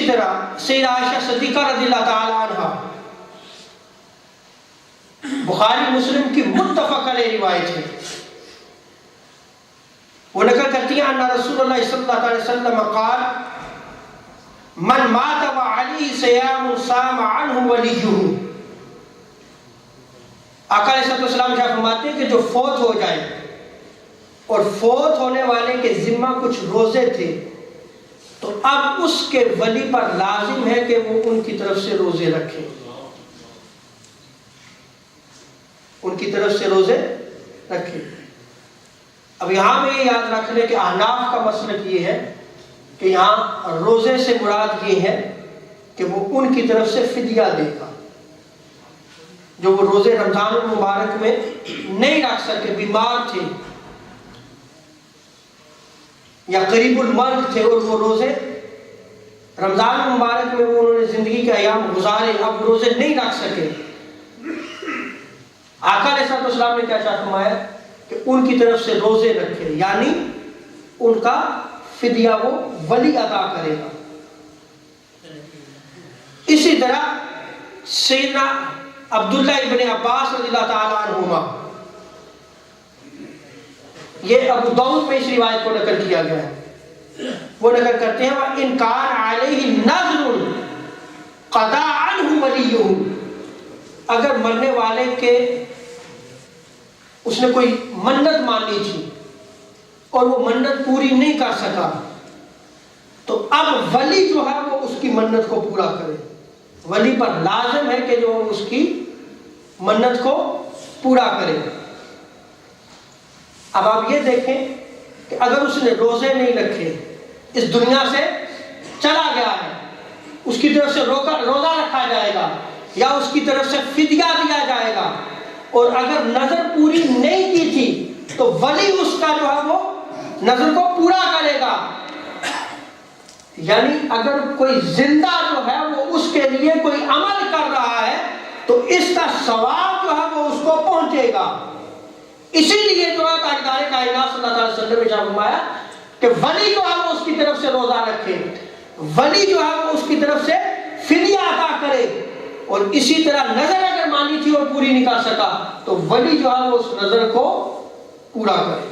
اسی طرح سیدہ عائشہ صدیقہ رضی اللہ تعالی عنہ، بخاری مسلم کی متفق علیہ روایت ہے، وہ نقل کرتی ہیں ان رسول اللہ صلی اللہ علیہ وسلم قال من مات وعلیہ صیام صام عنہ ولیہ۔ آقا علیہ السلام شاہ فرماتے ہیں کہ جو فوت ہو جائے اور فوت ہونے والے کے ذمہ کچھ روزے تھے تو اب اس کے ولی پر لازم ہے کہ وہ ان کی طرف سے روزے رکھے، ان کی طرف سے روزے رکھے۔ اب یہاں میں یہ یاد رکھ لیں کہ احناف کا مسلک یہ ہے کہ یہاں روزے سے مراد یہ ہے کہ وہ ان کی طرف سے فدیہ دے گا، جو وہ روزے رمضان المبارک میں نہیں رکھ سکے، بیمار تھے یا قریب المرگ تھے اور وہ روزے رمضان المبارک میں وہ انہوں نے زندگی کے ایام گزارے، اب روزے نہیں رکھ سکے۔ آقا علیہ السلام نے کیا فرمایا کہ ان کی طرف سے روزے رکھے، یعنی ان کا فدیہ وہ ولی ادا کرے گا۔ اسی طرح سیدنا عبداللہ ابن عباس رضی اللہ تعالی عنہما، یہ ابو داؤد میں اس روایت کو نقل کیا گیا ہے، وہ نقل کرتے ہیں وَإِنْ كَانَ عَلَيْهِ نَذْرٌ قَضَى عَنْهُ وَلِيُّهُ، اگر مرنے والے کے اس نے کوئی منت مانی تھی اور وہ منت پوری نہیں کر سکا تو اب ولی جو ہے وہ اس کی منت کو پورا کرے، ولی پر لازم ہے کہ جو اس کی منت کو پورا کرے۔ اب آپ یہ دیکھیں کہ اگر اس نے روزے نہیں رکھے، اس دنیا سے چلا گیا ہے، اس کی طرف سے روزہ رکھا جائے گا یا اس کی طرف سے فدیہ دیا جائے گا، اور اگر نظر پوری نہیں کی تھی تو ولی اس کا جو ہے وہ نظر کو پورا کرے گا۔ یعنی اگر کوئی زندہ جو ہے وہ اس کے لیے کوئی عمل کر رہا ہے تو اس کا ثواب جو ہے وہ اس کو پہنچے گا۔ اسی لیے جو ہے تاجدار کائنات صلی اللہ علیہ وسلم نے فرمایا کہ ولی جو ہے وہ اس کی طرف سے روزہ رکھے، ولی جو ہے وہ اس کی طرف سے فدیہ عطا کرے، اور اسی طرح نظر اگر مانی تھی اور پوری نہیں کر سکا تو ولی جو ہے وہ اس نظر کو پورا کرے۔